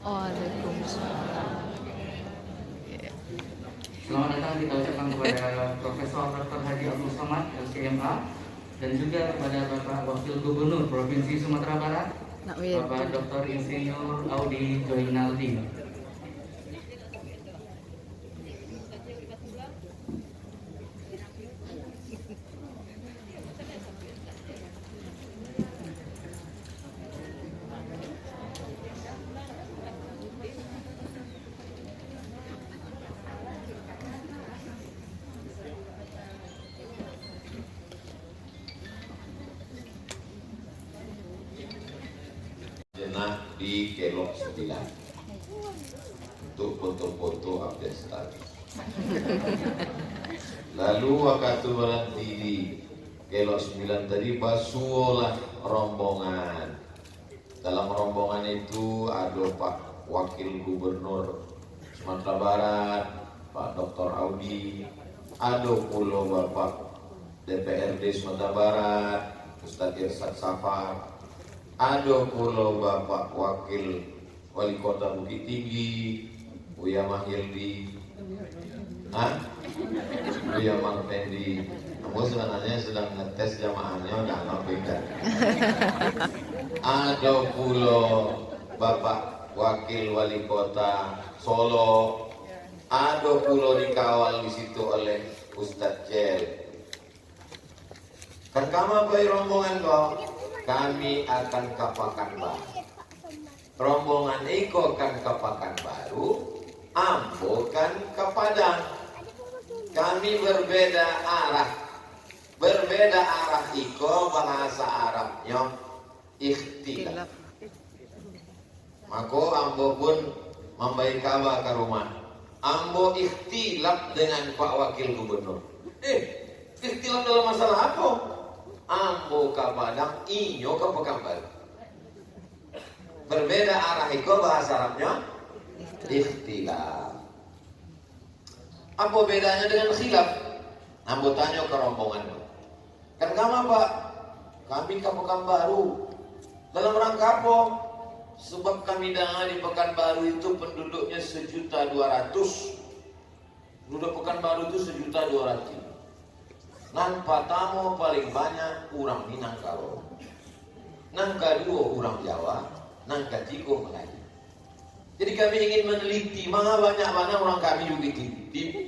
Waalaikumsalam. Selamat datang kita ucapkan kepada Profesor Dr. Haji Abdul Somad LCMA dan juga kepada Bapak Wakil Gubernur Provinsi Sumatera Barat, Bapak Dr. Insinyur Audi Joinaldi. Jenah di Kelok 9 untuk foto-foto update status. Lalu waktu berhenti di Kelok 9 tadi basuolah rombongan. Dalam rombongan itu ada Pak Wakil Gubernur Sumatera Barat, Pak Dr. Audi, ada pula Bapak DPRD Sumatera Barat, Ustadz Irsad Safar, ada pula Bapak Wakil Wali Kota Bukit Tinggi, Buya Mahildi, Buya Marpendi. Namun sebenarnya sedang ngetes jamaahnya, udah ngapain. Ada pula Bapak Wakil Wali Kota Solo, ada pula dikawal di situ oleh Ustadz Cel. Kan kamu bayi rombongan kok? Kami akan ke Pekanbaru. Rombongan Iko akan ke Pekanbaru, Ambo kan ke Padang. Kami berbeda arah. Berbeda arah Iko bahasa Arabnya ikhtilaf. Maka Ambo pun membaik kabar ke rumah. Ambo ikhtilaf dengan Pak Wakil Gubernur. Ikhtilaf dalam masalah apa? Ambo ke Padang, inyo ke Pekanbaru. Berbeda arah itu bahasa Arabnya ikhtilaf. Apa bedanya dengan khilaf? Ambo tanya ke rombongan. Kan kamu Pak? Kami ke Pekanbaru. Dalam rangka apa? Sebab kami dengar di Pekanbaru itu penduduknya 1.200.000. Penduduk Pekanbaru itu 1.200.000. Nan pertama paling banyak orang Minangkabau, nan kedua orang Jawa, nan ketiga Melayu. Jadi kami ingin meneliti mana banyak mana orang kami di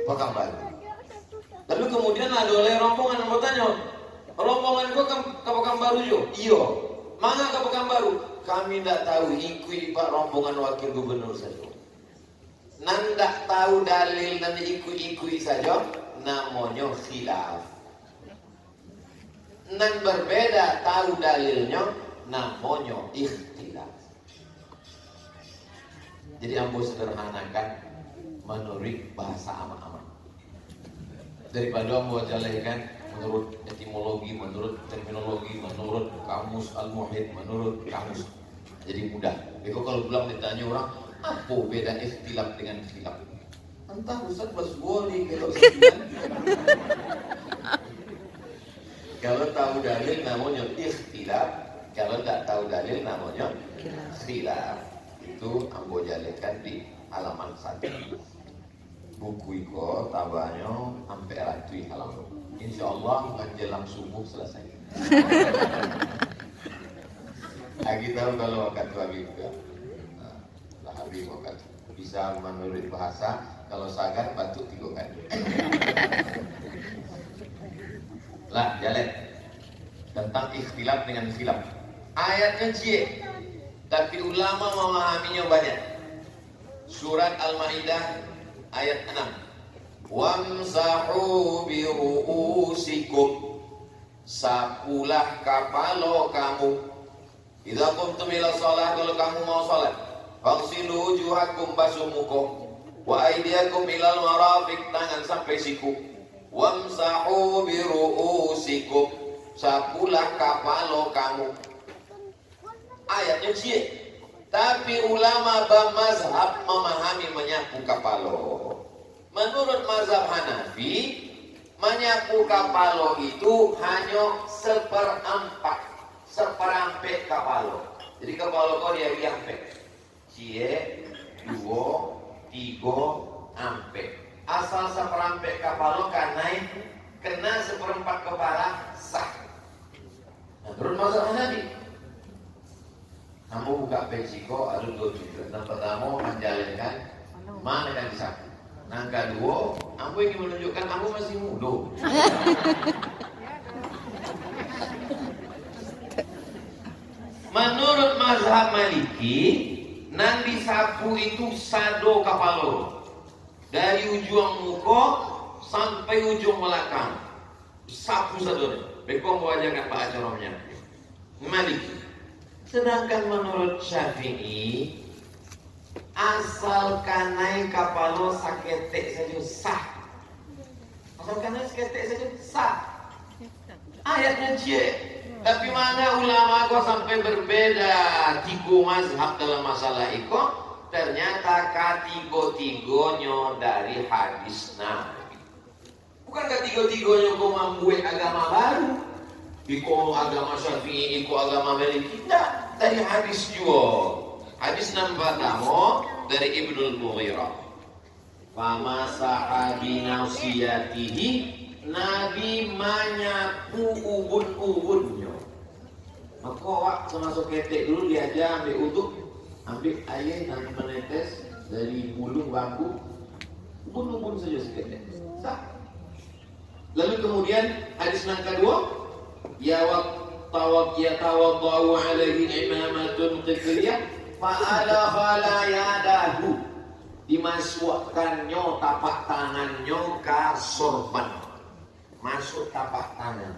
Pekanbaru. Lalu kemudian ada oleh rombongan yang bertanya, rombongan kau ke Pekanbaru yo? Iyo. Mana ke Pekanbaru? Kami tidak tahu, ikut Pak rombongan Wakil Gubernur saja. Nan tidak tahu dalil dan ikut saja. Namanya khilaf. Nan berbeda tahu dalilnya, namanya ikhtilaf. Jadi ambo sederhanakan menurut bahasa aman-aman. Daripada ambo jalekan menurut etimologi, menurut terminologi, menurut kamus al-muhid, menurut kamus. Jadi mudah. Jadi kalau bilang ditanya orang, apa beda ikhtilaf dengan khilaf? Entah Ustaz Basgoli kalau kalau tahu dalil namanya ikhtilaf, kalau tak tahu dalil namanya khilaf. Itu ambo jalekan di halaman 1. Buku iko tabanya sampai ratui halaman. Insyaallah menjelang subuh selesai. Lagi tahu kalau waktu lagi juga. Lah habis waktu bisa menurut bahasa. Kalau sagar batuk 3 kali. Lah jalan tentang ikhtilaf dengan khilaf. Ayatnya cie, tapi ulama memahaminya banyak. Surat Al-Maidah ayat 6. Wamsahu bi ru'usikum, sapulah kapalo kamu. Idza qumtum ila shalah, kalau kamu mau salat, faghsilu wujuhakum, basuh muka. Wa aydiyakum ilal marafiq, tangan sampai siku. Wamsahu bi ru'usikum, sapulah kapalo kamu. Ayatnya cie. Tapi ulama bermazhab memahami menyapu kapalo. Menurut mazhab Hanafi, menyapu kapalo itu hanya seperempat kapalo. Jadi kapalo kau dia diampek. cie, duo, tigo, ampe. Asal seperampe kapalo kanai kena seperempat kepala sah. Nah, menurut mazhab Hanafi, kamu buka Meksiko ada dua tujuan. Yang pertama menjalankan mana yang disakti. Yang kedua, aku ingin menunjukkan kamu masih muda. Menurut mazhab Maliki, nan disapu itu sado kapalo. Dari ujung muka sampai ujung belakang. Sapu sado. Bekong wajarkan Pak Acaromnya. Maliki. Sedangkan menurut Syafi'i, asal kanai kapalo saketek saja sah. Asal kanai saketek saja sah. Ayatnya cie. Tapi mana ulama kok sampai berbeda tiga mazhab dalam masalah itu? Ternyata ketiga-tiganya dari hadis Nabi. Bukan ketiga-tiganya kok membuat agama baru. Iko agama Syafi'i, iko agama Maliki. Tidak, dari hadis juga. Hadis nombor pertama dari Ibnul Mughirah. Fama sahabi nausiyatihi, Nabi menyapu ubun-ubunnya. Maka wak termasuk ketek dulu dia aja ambil uduk, ambil air nanti menetes dari bulu bambu, ubun-ubun saja seketek. Sah. Lalu kemudian hadis yang kedua, ya tawaddu alaihi imamatun qibliyah fa'ala khala yadahu, dimasukkannya tapak tangannya ke sorban, masuk tapak tangan.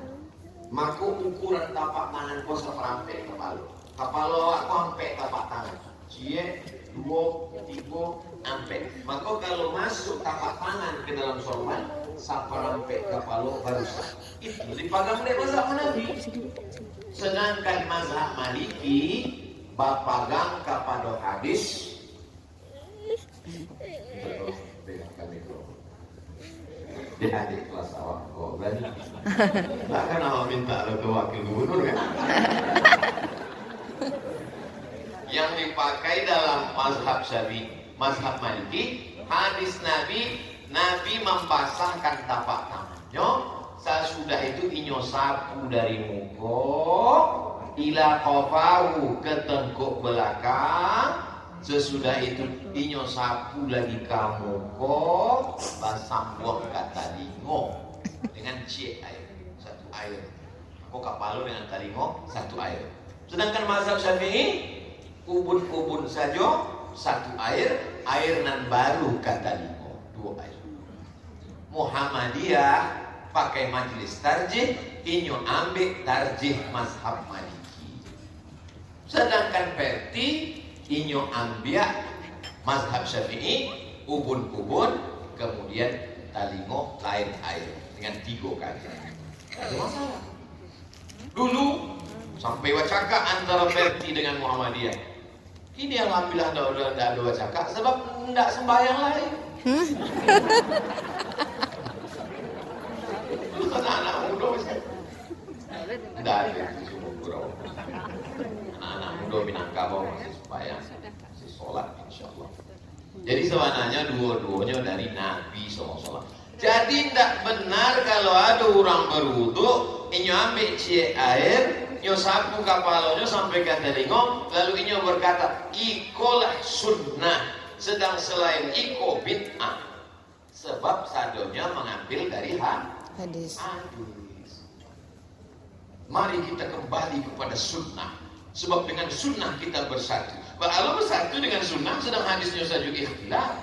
Maka ukuran tapak tangan kau seperampe kepala. Kepala aku sampai tapak tangan. Cie, dua, tiga, sampai. Maka kalau masuk tapak tangan ke dalam sorban, seperampe kepala baru sah. Itu dipagang oleh mazhab Hanafi. Sedangkan mazhab Maliki berpegang kepada hadis. Dia adik kelas awak kok berani. Tak kan awak minta lo ke wakil gubernur kan? Yang dipakai dalam mazhab Syafi'i, mazhab Maliki, hadis Nabi membasahkan tapak tangannya. Sesudah itu inyo sapu dari muka ila qafahu ke tengkuk belakang. Sesudah itu inyo sapu lagi kamu kok basambung kata lingo dengan cie air, satu air. Aku kapalo dengan talingo satu air. Sedangkan mazhab Syafi'i ubun-ubun saja satu air, air nan baru kata lingo dua air. Muhammadiyah pakai majelis tarjih, inyo ambil tarjih mazhab Maliki. Sedangkan Perti inyo ambil mazhab Syafi'i, ubun-ubun, kemudian talingo lain air dengan 3 kali. Ada masalah. Dulu sampai wacaka antara Perti dengan Muhammadiyah. Ini alhamdulillah tidak ada wacaka sebab tidak sembahyang lain. Anak-anak muda tidak ada semua gurau. Anak-anak muda Minangkabau masih sembahyang, masih sholat insyaallah. Jadi sebenarnya dua-duanya dari Nabi SAW. Jadi tidak benar kalau ada orang berwudu, inyo ambil cie air, inyo sapu kapalnya sampai ke telinga, lalu inyo berkata, ikolah sunnah, sedang selain iko bid'ah. Sebab sadonya mengambil dari hadis. Mari kita kembali kepada sunnah. Sebab dengan sunnah kita bersatu. Kalau bersatu dengan sunnah, sedang hadisnya saja ikhtilaf.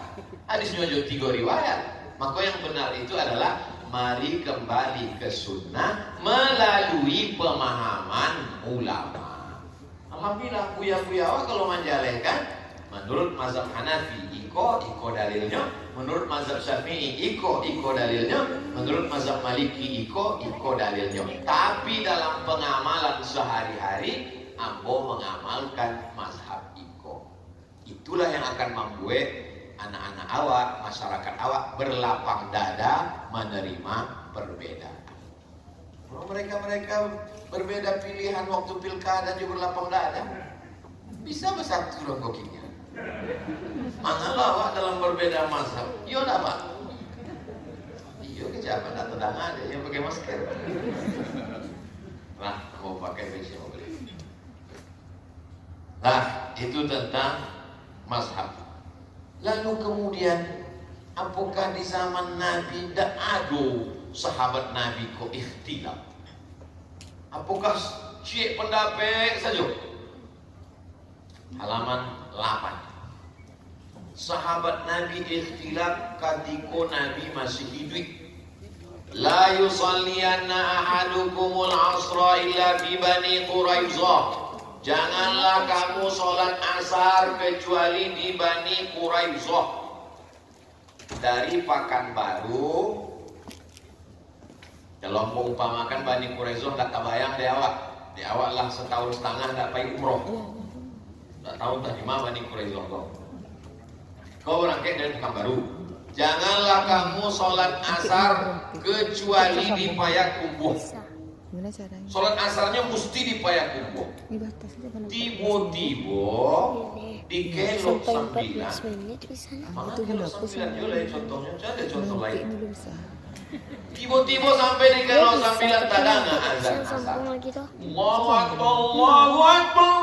Hadisnya saja 3 riwayat. Maka yang benar itu adalah mari kembali ke sunnah melalui pemahaman ulama. Alhamdulillah, kuya-kuya kalau menjalankan menurut mazhab Hanafi iko dalilnya, menurut mazhab Syafi'i iko dalilnya, menurut mazhab Maliki iko dalilnya. Tapi dalam pengamalan sehari-hari ambo mengamalkan mazhab iko. Itulah yang akan membuat anak-anak awak, masyarakat awak berlapang dada menerima perbedaan. Kalau mereka berbeda pilihan waktu pilkada juga berlapang dada, bisa bersatu kokinya. Mangalah Pak dalam berbeda mazhab. Iya dah Pak. Iya kejaban tak tendang aja yang pakai masker. Nah, mau pakai face mau beli. Nah, itu tentang mazhab. Lalu kemudian, apakah di zaman Nabi tidak ada sahabat Nabi kok ikhtilaf? Apakah syekh pendapat saja? Halaman 8. Sahabat Nabi ikhtilaf ketika Nabi masih hidup. La yusalliyanna ahadukumul asra illa fi Bani Quraidah. Janganlah kamu sholat asar kecuali di Bani Quraidah. Dari Pekanbaru, kalau mengumpamakan Bani Quraidah tak kebayang di awak. Di awak lah setahun setengah tak pergi umroh. Tak tahu tak di mana Bani Quraidah kau. Kau berangkat dari Pekanbaru. Janganlah kamu sholat asar kecuali di Payakumbuh. Sholat asarnya mesti di Payakumbuh. Tiba-tiba di Kelok 9. Mana Kelok 9 juga contohnya, ada contoh lain. Tiba-tiba sampai di Kelok 9 tadanga azan asar. Allahu Akbar, Allahu Akbar.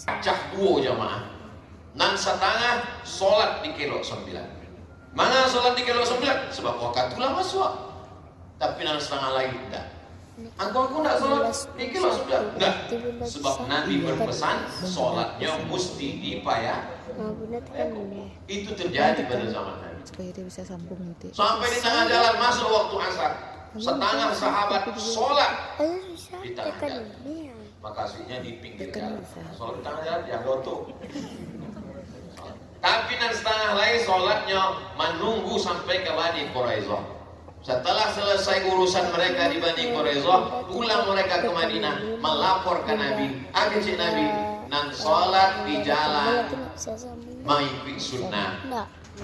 Pecah dua jamaah. Nan setengah sholat di Kelok 9. Mana sholat di Kelok 9? Sebab waktu lah masuk. Tapi nan setengah lain tidak. Aku tidak sholat di Kelok 9. Tidak. Sebab Nabi berpesan sholatnya mesti di Itu terjadi pada zaman Nabi. Supaya dia bisa sambung nanti. Sampai di tengah jalan masuk waktu asar. Setengah sahabat sholat di tengah jalan. Makasihnya di pinggir jalan. Sholat di tengah jalan dia loto. Tapi dan setengah lain sholatnya menunggu sampai ke Bani Quraidah. Setelah selesai urusan mereka di Bani Quraidah, pulang mereka ke Madinah melapor ke Nabi. Cik Nabi, nan sholat di jalan mengikuti sunnah.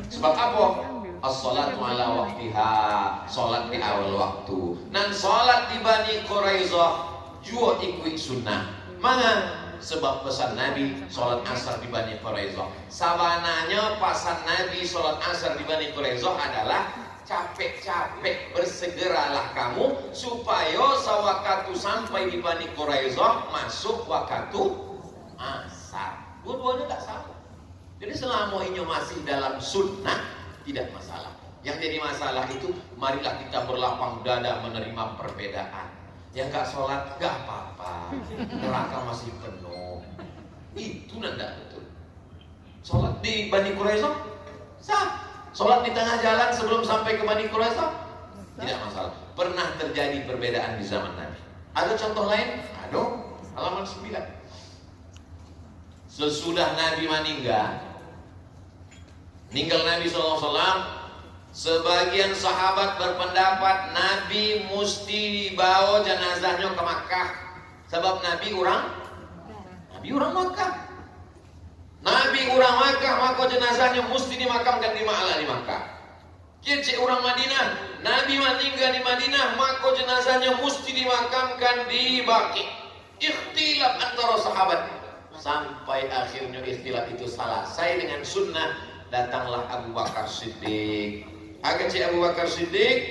Sebab apa? As-sholatu ala waktiha, sholat di awal waktu. Nan sholat di Bani Quraidah juga ikut sunnah. Mana? Sebab pesan Nabi sholat asar di Bani Quraidah. Sabananya pesan Nabi sholat asar di Bani Quraidah adalah capek-capek bersegeralah kamu supaya sewaktu sampai di Bani Quraidah masuk waktu asar. Dua-duanya tak sama. Jadi selama ini masih dalam sunnah tidak masalah. Yang jadi masalah itu marilah kita berlapang dada menerima perbedaan. Yang gak sholat gak apa-apa, neraka masih penuh. Itu nanda betul. Sholat di Bani Quraidah sah. Sholat di tengah jalan sebelum sampai ke Bani Quraidah tidak masalah. Pernah terjadi perbedaan di zaman Nabi. Ada contoh lain? Ada. Halaman 9. Sesudah Nabi meninggal Nabi SAW, sebagian sahabat berpendapat Nabi mesti dibawa jenazahnya ke Makkah. Sebab Nabi orang Makkah. Nabi orang Makkah, maka jenazahnya mesti dimakamkan di mana? Di Makkah. Kecik orang Madinah, Nabi meninggal di Madinah, maka jenazahnya mesti dimakamkan di Baqi. Ikhtilaf antara sahabat. Sampai akhirnya ikhtilaf itu selesai dengan sunnah. Datanglah Abu Bakar Siddiq. Cik Abu Bakar Siddiq,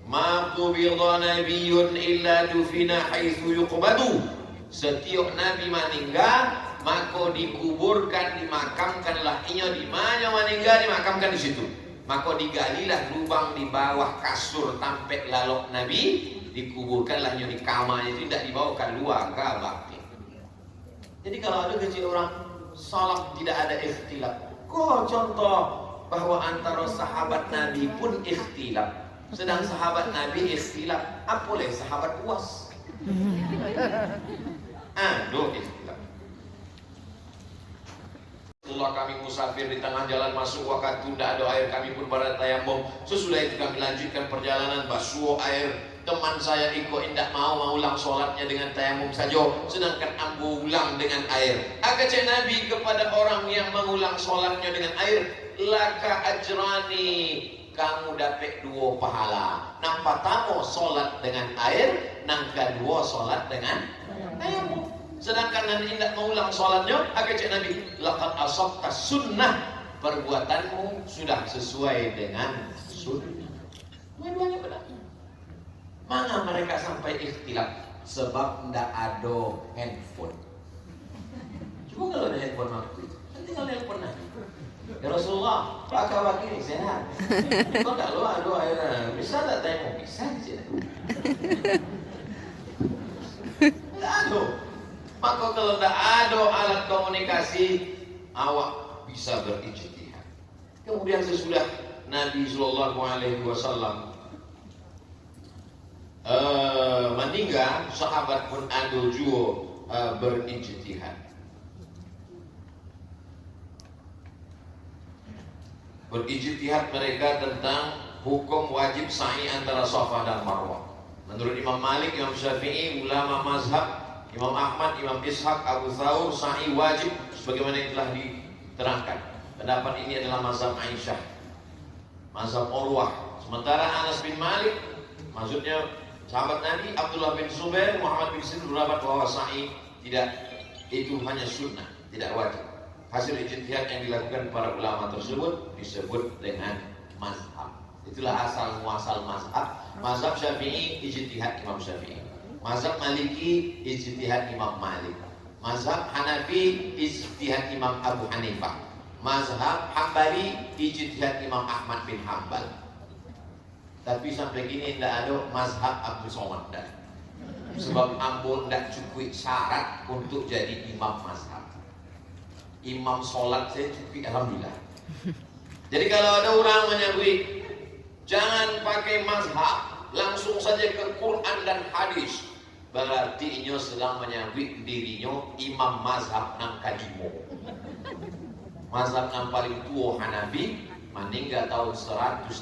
ma qubidha nabiyyun illa dufina haitsu yuqbadu. Setiap nabi meninggal maka dikuburkan, dimakamkanlah inya di mana meninggal, dimakamkan di situ. Maka digalilah lubang di bawah kasur tampek lalok nabi, dikuburkanlah inya di kamarnya, tidak dibawa keluar ke bakti. Jadi kalau ada kecil orang salaf tidak ada ikhtilaf. Kok contoh bahwa antara sahabat Nabi pun ikhtilaf. Sedang sahabat Nabi ikhtilaf, apa boleh sahabat puas? Aduh ikhtilaf. Setelah kami musafir di tengah jalan masuk waktu tidak ada air, kami pun pada tayamum. Sesudah itu kami lanjutkan perjalanan basuh air. Teman saya Iko tidak mau ulang sholatnya dengan tayamum saja, sedangkan ambo ulang dengan air. Cik Nabi kepada orang yang mengulang sholatnya dengan air, laka ajrani, kamu dapat 2 pahala. Nampak tamu sholat dengan air, nang kedua sholat dengan tayamum. sedangkan Nabi tidak mengulang sholatnya, akan cek Nabi, laqad asabta sunnah, perbuatanmu sudah sesuai dengan sunnah. Dua-duanya benar. Mana mereka sampai ikhtilaf? Sebab tidak ada handphone. Coba kalau ada handphone waktu itu, kan tinggal handphone Nabi. Ya Rasulullah, Pak Kawak ini sehat. Kok tak lu aduh akhirnya bisa tak tengok? Bisa sih. Tidak ada. Maka kalau tidak ada alat komunikasi, awak bisa berijtihad. Kemudian sesudah Nabi Sallallahu Alaihi Wasallam meninggal, sahabat pun ada juga berijtihad. Berijtihad mereka tentang hukum wajib sa'i antara Safa dan Marwah. Menurut Imam Malik, Imam Syafi'i, ulama mazhab, Imam Ahmad, Imam Ishaq, Abu Thawr, sa'i wajib sebagaimana yang telah diterangkan. Pendapat ini adalah mazhab Aisyah, mazhab Urwah. Sementara Anas bin Malik, maksudnya sahabat Nabi, Abdullah bin Zubair, Muhammad bin Sirin berpendapat bahwa sa'i tidak, itu hanya sunnah, tidak wajib. Hasil ijtihad yang dilakukan para ulama tersebut disebut dengan mazhab. Itulah asal muasal mazhab. Mazhab Syafi'i ijtihad Imam Syafi'i. Mazhab Maliki ijtihad Imam Malik. Mazhab Hanafi ijtihad Imam Abu Hanifah. Mazhab Hambali ijtihad Imam Ahmad bin Hambal. Tapi sampai kini tidak ada mazhab Abdul Somad. Sebab ampun tidak cukup syarat untuk jadi imam mazhab. Imam sholat saya cukup, alhamdulillah. Jadi kalau ada orang menyebut jangan pakai mazhab, langsung saja ke Quran dan hadis, berarti inyo sedang menyebut dirinya imam mazhab nang kadimo. Mazhab nang paling tua Hanafi meninggal tahun 150,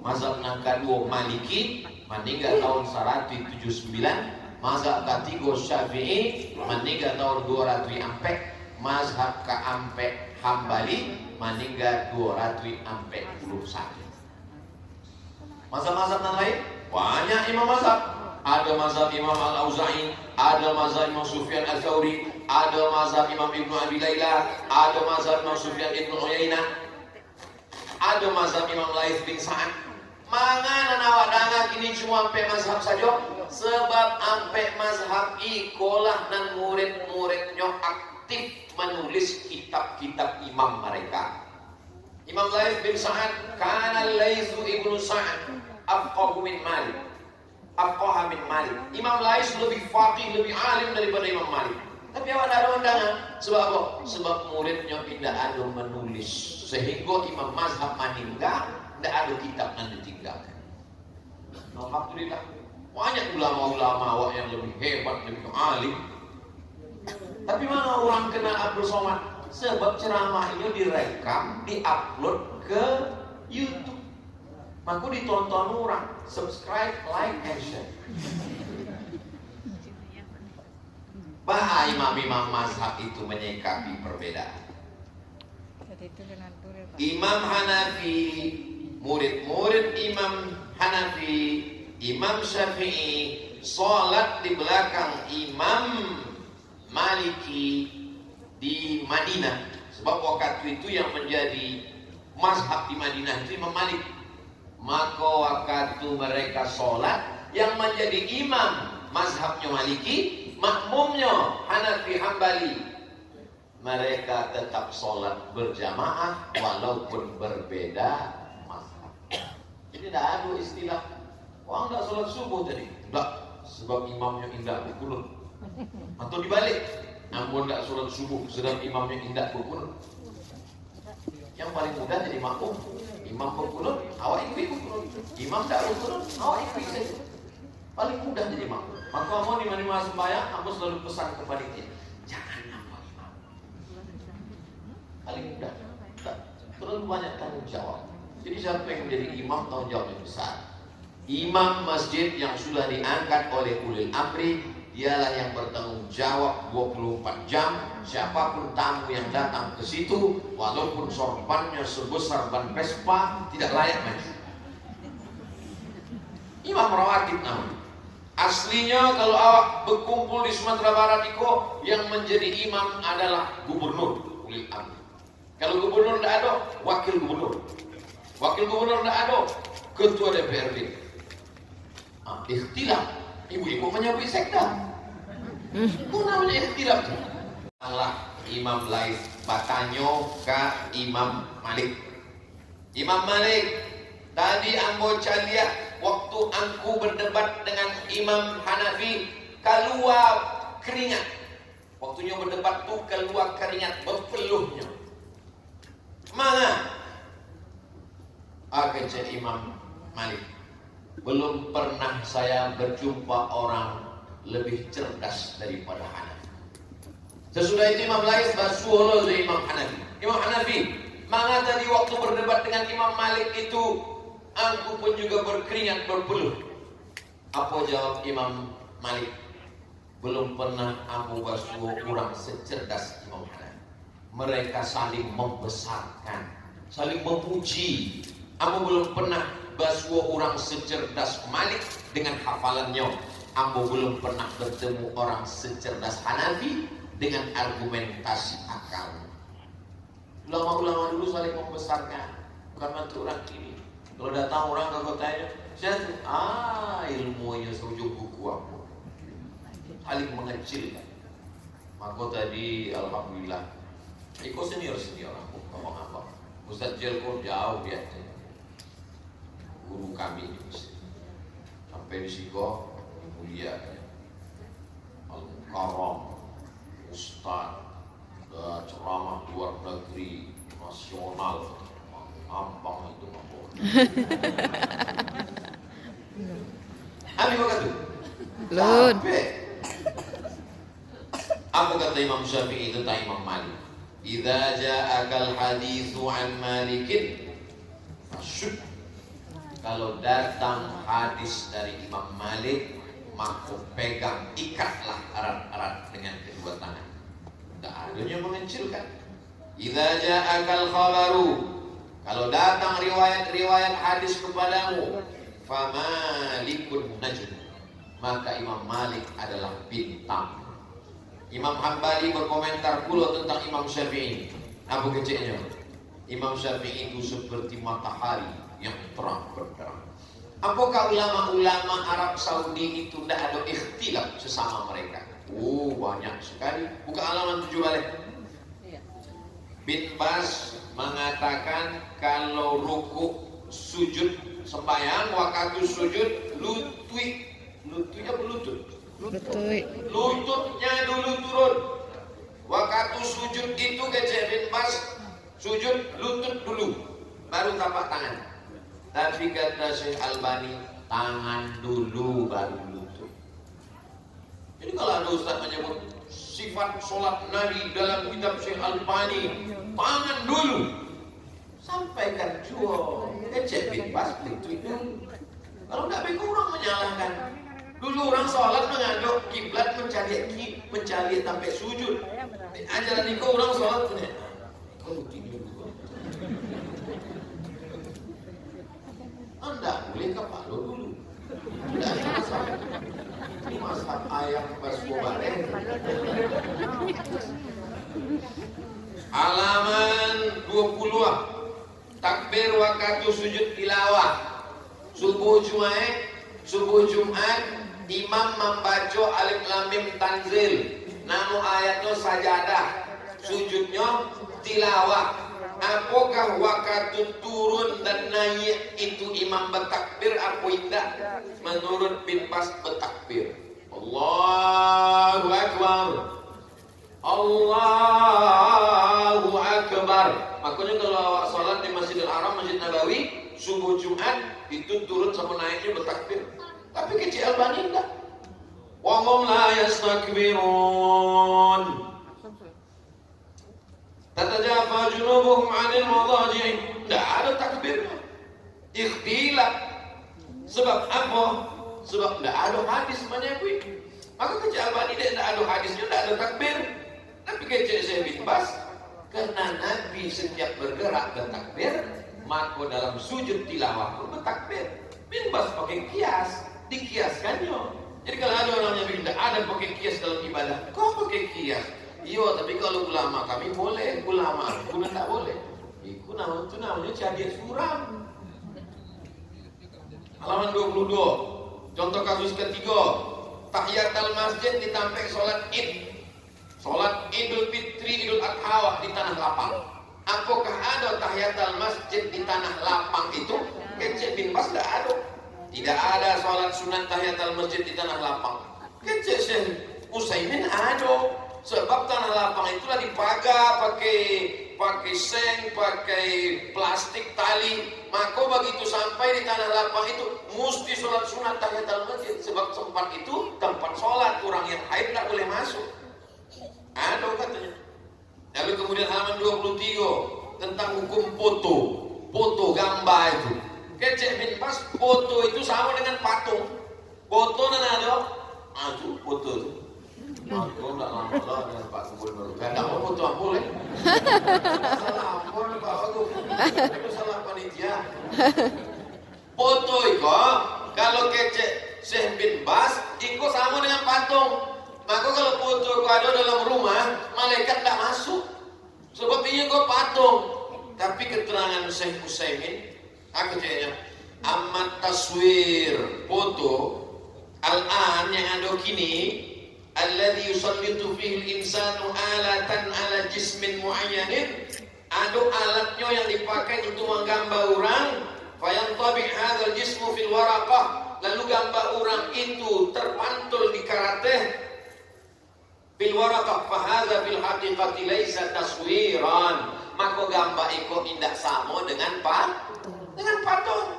mazhab nang kedua Maliki meninggal tahun 179, mazhab ketiga Syafi'i meninggal tahun 200 mazhab keempat Hambali meninggal 241. Mazhab-mazhab yang lain banyak imam mazhab. Ada mazhab Imam Al-Auza'i, ada mazhab Imam Sufyan Al-Thawri, ada mazhab Imam Ibnu Abi Layla, ada mazhab Imam Sufyan Ibnu Uyainah, ada mazhab Imam Laits bin Sa'ad. Manganan awak danga kini cuma ampe mazhab saja, sebab ampe mazhab ikolah dan murid-muridnya aktif menulis kitab-kitab imam mereka. Imam Laits bin Sa'ad, kana Laits ibnu Sa'ad afqahu min Malik, afqaha min Malik. Imam Laits lebih faqih, lebih alim daripada Imam Malik. Tapi awak ada undangan. Sebab apa? Sebab muridnya tidak ada menulis, sehingga imam mazhab meninggal, tidak ada kitab yang ditinggalkan. Alhamdulillah, banyak ulama-ulama awak yang lebih hebat, lebih alim. Tapi mana orang kena Abdul Somad? Sebab ceramah ini direkam, diupload ke YouTube. Maka ditonton orang, subscribe, like, and share. Bah imam-imam mazhab itu menyikapi perbedaan. Imam Hanafi, murid-murid Imam Hanafi, Imam Syafi'i, sholat di belakang Imam Maliki di Madinah. Sebab waktu itu yang menjadi mazhab di Madinah itu Imam Malik. Maka waktu mereka sholat, yang menjadi imam mazhabnya Maliki, makmumnya Hanafi Hambali, mereka tetap sholat berjamaah walaupun berbeda mazhab. Jadi tidak ada istilah wah enggak sholat subuh tadi, enggak, sebab imamnya indah berkunut. Atau dibalik, namun tidak sholat subuh sedang imamnya indah berkunut. Yang paling mudah jadi makmum. Imam berkunut, awak ikut berkunut. Imam tidak berkunut, awak ikut saja. Paling mudah jadi makmum. Maka mau di mana sembahyang, aku selalu pesan kepada dia, jangan nampak imam. Paling mudah. Terlalu banyak tanggung jawab. Jadi siapa yang menjadi imam, tanggung jawabnya besar. Imam masjid yang sudah diangkat oleh ulil amri, dialah yang bertanggung jawab 24 jam. Siapapun tamu yang datang ke situ, walaupun sorbannya sebesar ban Vespa, tidak layak maju. Imam rawatib namun Aslinya kalau awak berkumpul di Sumatera Barat iko, yang menjadi imam adalah gubernur ulil amri. Kalau gubernur tidak ada, wakil gubernur. Wakil gubernur tidak ada, ketua DPRD. Ikhtilaf. Ibu-ibu menyebut sekda. Itu namanya ikhtilaf. Allah Imam Lais batanyo ke Imam Malik. Imam Malik, tadi ambo lihat waktu aku berdebat dengan Imam Hanafi, keluar keringat. Waktunya berdebat tuh keluar keringat berpeluhnya. Mana? Kata Imam Malik, belum pernah saya berjumpa orang lebih cerdas daripada Hanafi. Sesudah itu Imam Lais basuh oleh Imam Hanafi. Imam Hanafi, mana tadi waktu berdebat dengan Imam Malik itu, aku pun juga berkeringat berpeluh. Apa jawab Imam Malik? Belum pernah aku basuh orang secerdas Imam Hanafi. Mereka saling membesarkan, saling memuji. Aku belum pernah basuh orang secerdas Malik dengan hafalannya. Aku belum pernah bertemu orang secerdas Hanafi dengan argumentasi akal. Ulama-ulama dulu saling membesarkan, bukan bantu orang ini. Kalau datang orang ke kotanya, saya ilmunya seujung buku aku. Saling mengecilkan. Maka tadi alhamdulillah, ikut senior aku ngomong apa? Ustaz Jelko jauh biasanya. Guru kami di sini. Sampai di Siko mulia Al-Mukarram Ustaz ceramah luar negeri nasional ampang itu mampu. Abi kata tu? Lun. Apa kata Imam Syafi'i tentang Imam Malik? Idza ja'akal haditsu an Malikin fasyud. Kalau datang hadis dari Imam Malik, maka pegang, ikatlah erat-erat dengan kedua tangan. Tak adanya mengecilkan. Idza ja'akal khabaru, kalau datang riwayat-riwayat hadis kepadamu, famalikun najm, maka Imam Malik adalah bintang. Imam Hambali berkomentar pula tentang Imam Syafi'i. Apa kecilnya? Imam Syafi'i itu seperti matahari yang terang benderang. Apakah ulama-ulama Arab Saudi itu tidak ada ikhtilaf sesama mereka? Oh, banyak sekali. Buka halaman 7 balik. Bin Bas mengatakan kalau ruku sujud sembahyang waktu sujud lututnya berlutut. Lututnya dulu turun. Waktu sujud itu kata Bin Bas, sujud lutut dulu, baru tapak tangan. Tapi kata Syekh Albani, tangan dulu baru lutut. Jadi kalau ada ustaz menyebut sifat sholat Nabi dalam kitab Syekh Albani, tangan dulu. Sampaikan juga, kecek Bin Bas itu. Kalau tidak begitu orang menyalahkan. Dulu orang sholat mengaduk kiblat mencari sampai sujud. Ajaran ini orang sholat punya. Kalau tidur Anda boleh kepala dulu. Tidak ada masalah. Ini masalah ayam basuh bareng. Halaman 20. Takbir waktu sujud tilawah. Subuh Jumat, imam membaca alif lam mim tanzil. Namu ayatnya sajadah. Sujudnya tilawah. Apakah waktu turun dan naik itu imam bertakbir apa tidak? Menurut Bin Bas bertakbir. Allahu Akbar. Allahu Akbar. Makanya kalau awak salat di Masjidil Haram, Masjid Nabawi, subuh Jumat itu turun sama naiknya bertakbir. Tapi kecil Albani enggak. Wa hum la yastakbirun. Tatajafa junubuhum 'anil madaji'. Tidak ada takbirnya. Ikhtilaf. Sebab apa? Sebab tidak ada hadis menyebut. Maka kecil Albani dia tidak ada hadisnya, tidak ada takbir. Tapi kecil saya Bin Bas, karena Nabi setiap bergerak bertakbir, maka dalam sujud tilawah pun bertakbir. Bin Bas pakai kias, dikiaskannya. Jadi Jangan pakai kias dalam ibadah. Kau pakai kias? Iya, tapi kalau ulama kami boleh, ulama aku tidak boleh. Itu namanya jadi suram. Halaman 22. Contoh kasus ketiga, tahiyatul masjid ditampek sholat id. Sholat Idul Fitri, Idul Adha di tanah lapang. Apakah ada tahiyatul masjid di tanah lapang itu? Kecek bin Bas tidak ada. Tidak ada sholat sunat tahiyatul masjid di tanah lapang. Kecek Syekh Utsaimin ada. Sebab tanah lapang itulah dipagar pakai seng, pakai plastik tali. Maka begitu sampai di tanah lapang itu mesti sholat sunat tahiyatul masjid. Sebab tempat itu tempat sholat, orang yang haid tidak boleh masuk. Ada katanya. Lalu kemudian halaman 23 tentang hukum foto gambar itu. Kecek bin Bas, foto itu sama dengan patung. Foto nan ada, aduh foto itu. Aku tidak lama dengan Pak Gubernur baru. Kadang mau foto apa boleh? Salah apa Pak Gubernur? Itu salah panitia. Foto itu kalau kecek Syekh bin Bas, itu sama dengan patung. Maka kalau foto itu ada dalam rumah, malaikat tidak masuk. Sebab ini kok patung. Tapi keterangan Syekh Utsaimin, aku cakapnya, amat taswir foto al-an yang ada kini, alladhi yusallitu fihi al-insanu alatan ala jismin muayyanin, ada alatnya yang dipakai untuk menggambar orang, fayantabi hadzal jismu fil waraqah, lalu gambar orang itu terpantul di karateh bil waraqah, fa hadza bil haqiqati laisa taswiran. Maka gambar itu tidak sama dengan patung.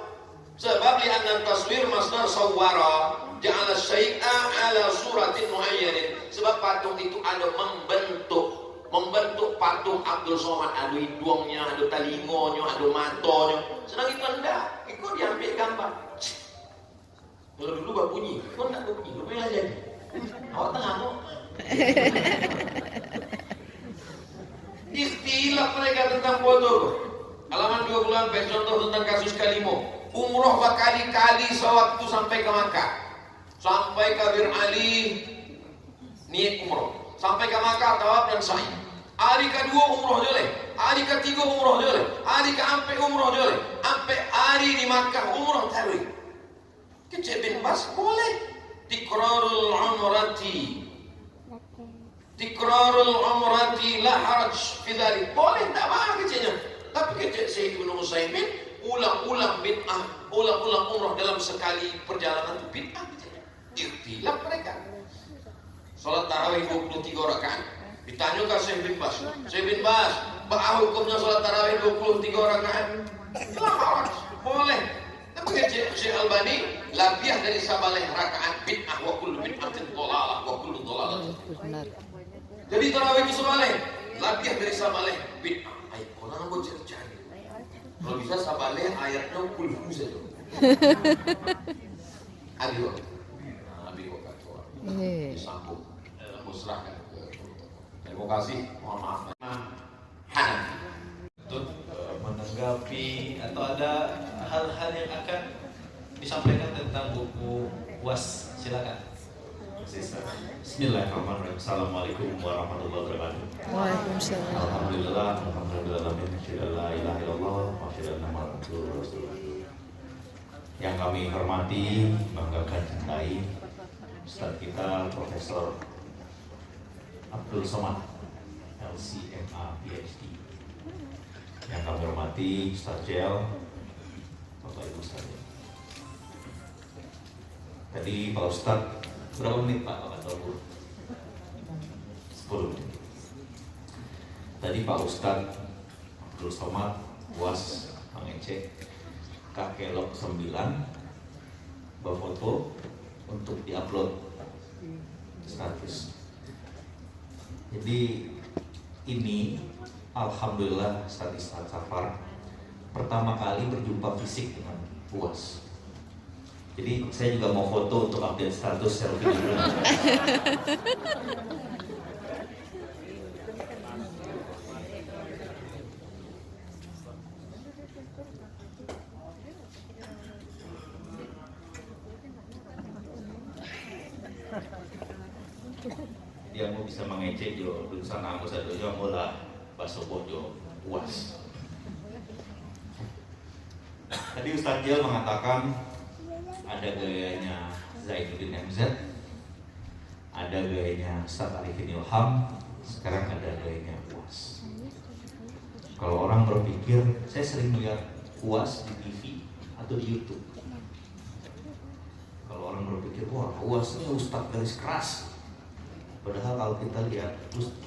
Sebab li anna taswir masdar sawwara ja'ala syai'a ala suratin muayyanin. Sebab patung itu ada membentuk patung Abdul Somad, ada hidungnya, ada telingonya, ada matanya. Sedang itu enggak, itu diambil gambar. Kalau dulu berbunyi, kok enggak berbunyi, berbunyi aja. Awak tengah mau. Istilah mereka tentang foto. Halaman 24 contoh tentang kasus kalimo. Umroh berkali-kali sewaktu sampai ke Makkah. Sampai ke Bir Ali niat umroh. Sampai ke Makkah tawaf dan sa'i. Hari kedua umroh boleh. Hari ketiga umroh boleh. Hari keempat umroh boleh. Sampai hari di Makkah umroh tak boleh. Kecek bin Bas boleh. Tikrarul umrati la haraj fi dzalik. Boleh tak apa keceknya. Tapi kecek Syekh Ibnu Utsaimin ulang-ulang bid'ah, ulang-ulang umrah dalam sekali perjalanan itu bid'ah. Ikhtilaf mereka. Salat tarawih 23 rakaat. Ditanya ke Syekh bin Bas, Syekh bin Bas, apa hukumnya salat tarawih 23 rakaat? La haraj, boleh. Tapi kecek Syekh Albani lebih dari sabaleh rakaat bid'ah wa kullu bid'atin dhalalah wa kullu dhalalah. Benar. Jadi tarawih itu sabaleh, lebih dari sabaleh bid'ah. Ayo, orang mau cari-cari. Kalau bisa sabaleh ayatnya kulhu saja. Abiwa kata disambung, musrahkan ke. Terima kasih, mohon maaf. Hanafi. Untuk menanggapi atau ada hal-hal yang akan disampaikan tentang buku UAS, silakan. Bismillahirrahmanirrahim. Assalamualaikum warahmatullahi wabarakatuh. Waalaikumsalam. Alhamdulillah, alhamdulillahirabbil alamin. La ilaha illallah wa syahadu anna rasulullah. Yang kami hormati, banggakan, cintai Ustaz kita Profesor Abdul Somad, LCMA PhD. Yang kami hormati Ustaz Jel, Bapak Ibu sekalian. Tadi Pak Ustaz berapa menit Pak? 10 menit. Tadi Pak Ustadz Abdul Somad UAS mengecek Kakelok 9 berfoto untuk diupload status. Jadi ini alhamdulillah Ustadz Safar pertama kali berjumpa fisik dengan UAS. Jadi saya juga mau foto untuk update status selfie dulu. Dia mau bisa mengecek jo lulusan aku sadojo mula baso bojo UAS. Tadi Ustadz Jel mengatakan ada gayanya Zainuddin MZ, ada gayanya Ustadz Arifin Ilham, sekarang ada gayanya UAS. Kalau orang berpikir, saya sering melihat UAS di TV atau di YouTube. Kalau orang berpikir, wah UAS ini Ustadz garis keras. Padahal kalau kita lihat,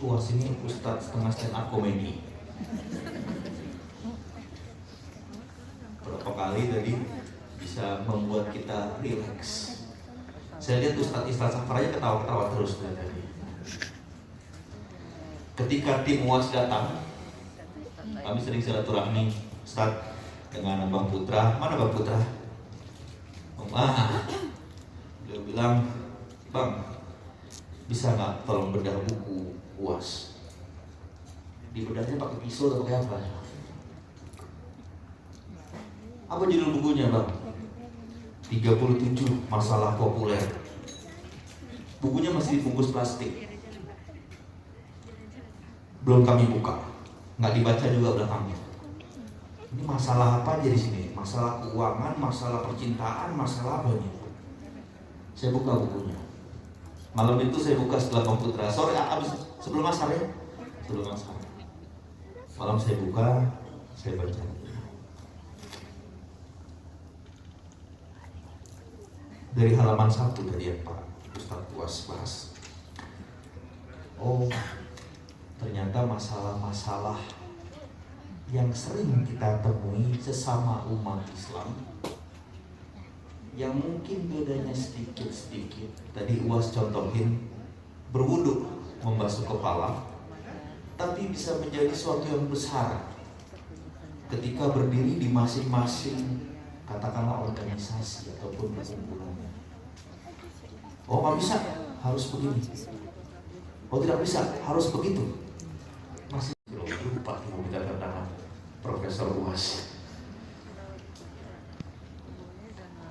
UAS ini Ustadz setengah stand up komedi. Berapa kali tadi bisa membuat kita rileks. Saya lihat Ustadz Safar aja ketawa-ketawa terus tadi. Ketika tim UAS datang, kami sering silaturahmi Ustadz dengan Abang Putra. Mana Bang Putra? Dia bilang, Bang, bisa nggak tolong bedah buku UAS? Di bedahnya pakai pisau atau pakai apa? Apa judul bukunya, Bang? 37 Masalah Populer. Bukunya masih dibungkus plastik. Belum kami buka, nggak dibaca juga belakangnya. Ini masalah apa aja di sini? Masalah keuangan, masalah percintaan, masalah apa ini? Saya buka bukunya. Malam itu saya buka setelah Bang Putra. Sore abis sebelum asar ya, sebelum asar. Malam saya buka, saya baca. Dari halaman 1 tadi ya Pak Ustadz UAS bahas. Oh, ternyata masalah-masalah yang sering kita temui sesama umat Islam yang mungkin bedanya sedikit-sedikit. Tadi UAS contohin berwudu, membasuh kepala, tapi bisa menjadi suatu yang besar ketika berdiri di masing-masing katakanlah organisasi ataupun perkumpulannya. Oh nggak bisa, harus begini. Oh tidak bisa, harus begitu. Masih lupa mau minta tangan Profesor UAS.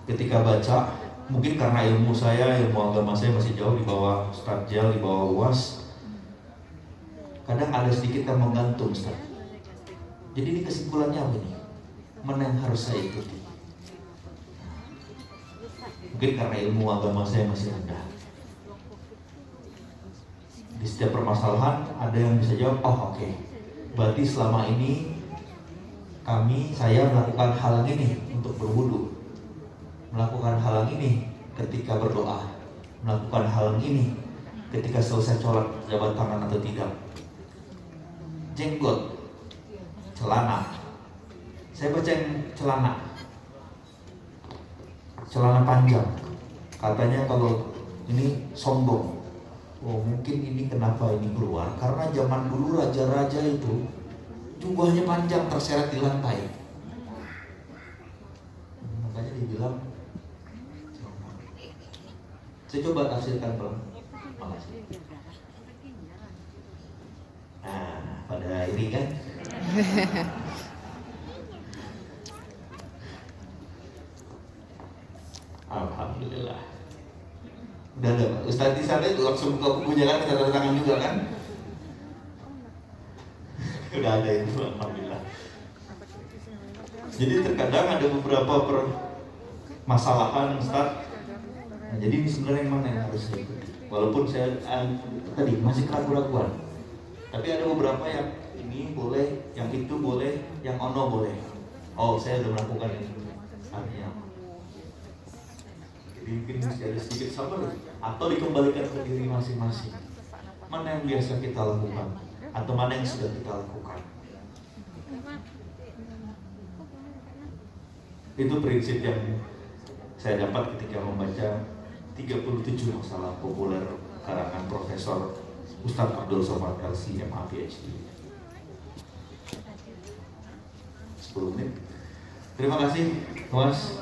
Ketika baca, mungkin karena ilmu agama saya masih jauh di bawah Ustadz Jel, di bawah UAS. Kadang ada sedikit yang menggantung Ustadz. Jadi ini kesimpulannya apa nih? Mana yang harus saya ikuti? Mungkin karena ilmu agama saya masih rendah. Di setiap permasalahan ada yang bisa jawab, oh oke. Berarti selama ini saya melakukan hal ini untuk berwudu, melakukan hal ini ketika berdoa, melakukan hal ini ketika selesai sholat jabat tangan atau tidak. Jenggot, celana. Saya baca celana panjang. Katanya kalau ini sombong. Oh mungkin ini kenapa ini keluar? Karena zaman dulu raja-raja itu jubahnya panjang terseret di lantai. Makanya dibilang. Saya coba tafsirkan Bang. Makasih. Nah, pada ini kan. Alhamdulillah. Udah ada Pak Ustadz di sana itu langsung buka bukunya kan, tanda tangan juga kan. Udah ada itu, alhamdulillah. Jadi terkadang ada beberapa permasalahan Ustadz. Nah, jadi ini sebenarnya yang mana yang harus saya ikuti? Walaupun saya tadi masih keraguan-keraguan. Tapi ada beberapa yang ini boleh, yang itu boleh, yang ono boleh. Oh, saya sudah melakukan ini. Artinya mungkin masih ada sedikit sabar atau dikembalikan ke diri masing-masing. Mana yang biasa kita lakukan atau mana yang sudah kita lakukan. Itu prinsip yang saya dapat ketika membaca 37 masalah populer karangan Profesor Ustadz Abdul Somad LC MA PhD. 10 menit. Terima kasih, Mas.